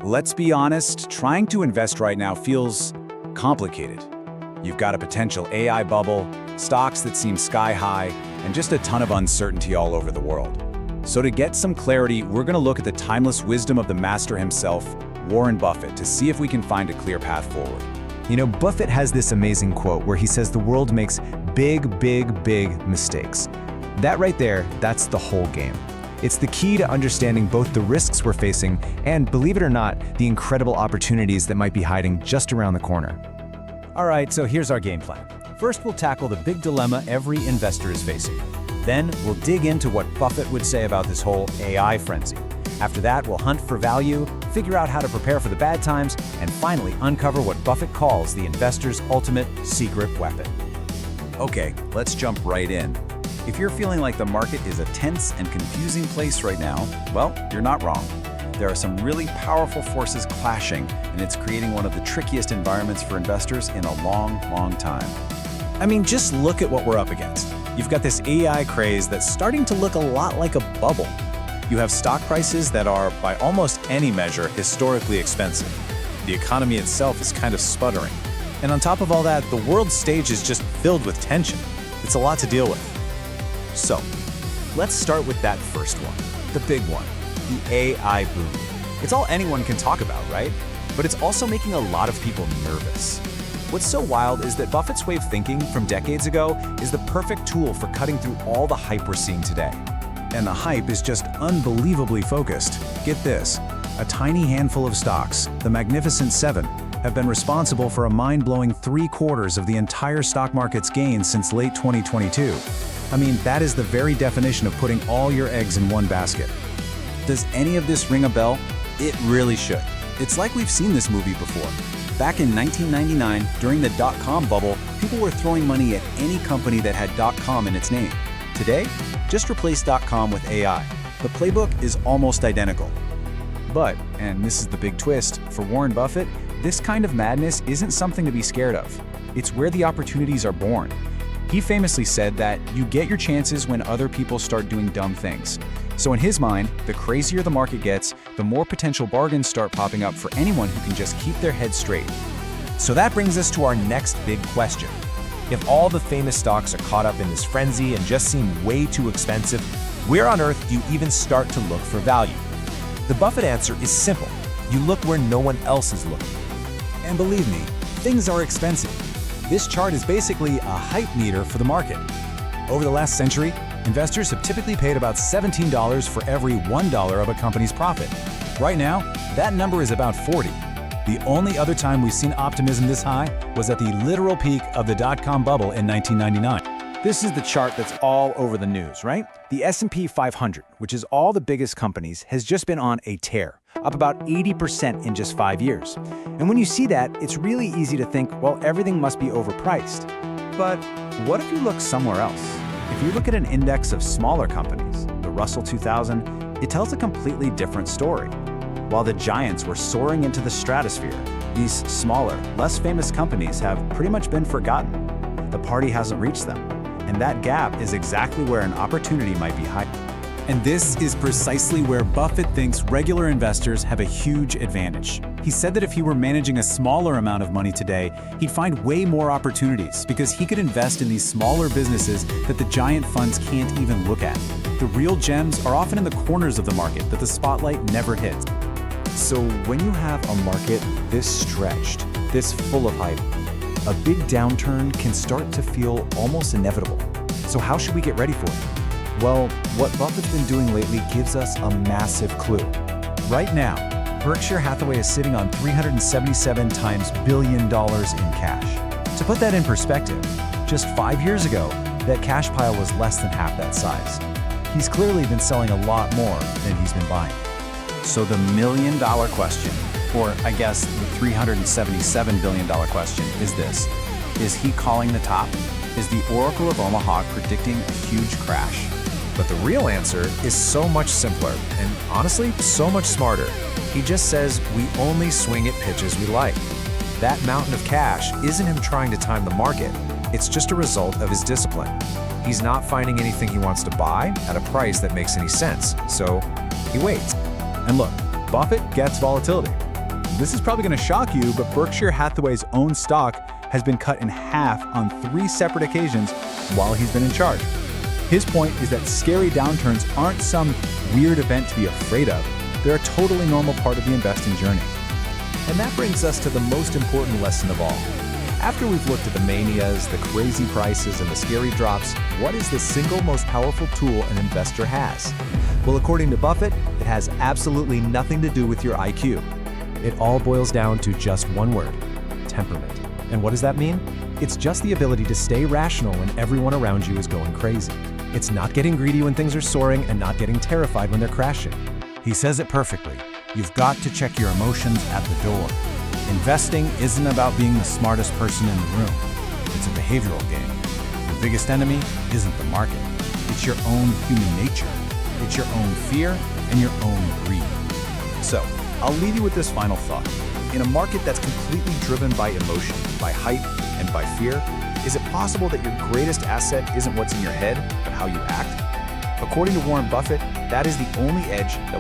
Let's be honest, trying to invest right now feels complicated. You've got a potential AI bubble, stocks that seem sky high, and just a ton of uncertainty all over the world. So to get some clarity, we're going to look at the timeless wisdom of the master himself, Warren Buffett, to see if we can find a clear path forward. You know, Buffett has this amazing quote where he says the world makes big mistakes. That right there, that's the whole game. It's the key to understanding both the risks we're facing and, believe it or not, the incredible opportunities that might be hiding just around the corner. All right, so here's our game plan. First, we'll tackle the big dilemma every investor is facing. Then, we'll dig into what Buffett would say about this whole AI frenzy. After that, we'll hunt for value, figure out how to prepare for the bad times, and finally uncover what Buffett calls the investor's ultimate secret weapon. Okay, let's jump right in. If you're feeling like the market is a tense and confusing place right now, well, you're not wrong. There are some really powerful forces clashing, and it's creating one of the trickiest environments for investors in a long time. I mean, just look at what we're up against. You've got this AI craze that's starting to look a lot like a bubble. You have stock prices that are, by almost any measure, historically expensive. The economy itself is kind of sputtering. And on top of all that, the world stage is just filled with tension. It's a lot to deal with. So, let's start with that first one, the big one, the AI boom. It's all anyone can talk about, right? But it's also making a lot of people nervous. What's so wild is that Buffett's way of thinking from decades ago is the perfect tool for cutting through all the hype we're seeing today. And the hype is just unbelievably focused. Get this, a tiny handful of stocks, the Magnificent Seven, have been responsible for a mind-blowing 3/4 of the entire stock market's gains since late 2022. I mean, that is the very definition of putting all your eggs in one basket. Does any of this ring a bell? It really should. It's like we've seen this movie before. Back in 1999, during the dot-com bubble, people were throwing money at any company that had .com in its name. Today, just replace .com with AI. The playbook is almost identical. But, and this is the big twist, for Warren Buffett, this kind of madness isn't something to be scared of. It's where the opportunities are born. He famously said that you get your chances when other people start doing dumb things. So in his mind, the crazier the market gets, the more potential bargains start popping up for anyone who can just keep their head straight. So that brings us to our next big question. If all the famous stocks are caught up in this frenzy and just seem way too expensive, where on earth do you even start to look for value? The Buffett answer is simple. You look where no one else is looking. And believe me, things are expensive. This chart is basically a hype meter for the market. Over the last century, investors have typically paid about $17 for every $1 of a company's profit. Right now, that number is about 40. The only other time we've seen optimism this high was at the literal peak of the dot-com bubble in 1999. This is the chart that's all over the news, right? The S&P 500, which is all the biggest companies, has just been on a tear, up about 80% in just 5 years. And when you see that, it's really easy to think, well, everything must be overpriced. But what if you look somewhere else? If you look at an index of smaller companies, the Russell 2000, it tells a completely different story. While the giants were soaring into the stratosphere, these smaller, less famous companies have pretty much been forgotten. The party hasn't reached them. And that gap is exactly where an opportunity might be hiding. And this is precisely where Buffett thinks regular investors have a huge advantage. He said that if he were managing a smaller amount of money today, he'd find way more opportunities because he could invest in these smaller businesses that the giant funds can't even look at. The real gems are often in the corners of the market that the spotlight never hits. So when you have a market this stretched, this full of hype, a big downturn can start to feel almost inevitable. So how should we get ready for it? Well, what Buffett's been doing lately gives us a massive clue. Right now, Berkshire Hathaway is sitting on $377 times billion in cash. To put that in perspective, just 5 years ago, that cash pile was less than half that size. He's clearly been selling a lot more than he's been buying. So the million-dollar question, or I guess the $377 billion question, is this. Is he calling the top? Is the Oracle of Omaha predicting a huge crash? But the real answer is so much simpler and honestly, so much smarter. He just says we only swing at pitches we like. That mountain of cash isn't him trying to time the market. It's just a result of his discipline. He's not finding anything he wants to buy at a price that makes any sense, so he waits. And look, Buffett gets volatility. this is probably going to shock you, but Berkshire Hathaway's own stock has been cut in half on 3 separate occasions while he's been in charge. His point is that scary downturns aren't some weird event to be afraid of. They're a totally normal part of the investing journey. And that brings us to the most important lesson of all. After we've looked at the manias, the crazy prices, and the scary drops, what is the single most powerful tool an investor has? Well, according to Buffett, it has absolutely nothing to do with your IQ. It all boils down to just one word: temperament. And what does that mean? It's just the ability to stay rational when everyone around you is going crazy. It's not getting greedy when things are soaring and not getting terrified when they're crashing. He says it perfectly. You've got to check your emotions at the door. Investing isn't about being the smartest person in the room. It's a behavioral game. Your biggest enemy isn't the market. It's your own human nature. It's your own fear and your own greed. So, I'll leave you with this final thought. In a market that's completely driven by emotion, by hype, and by fear, is it possible that your greatest asset isn't what's in your head, but how you act? According to Warren Buffett, that is the only edge that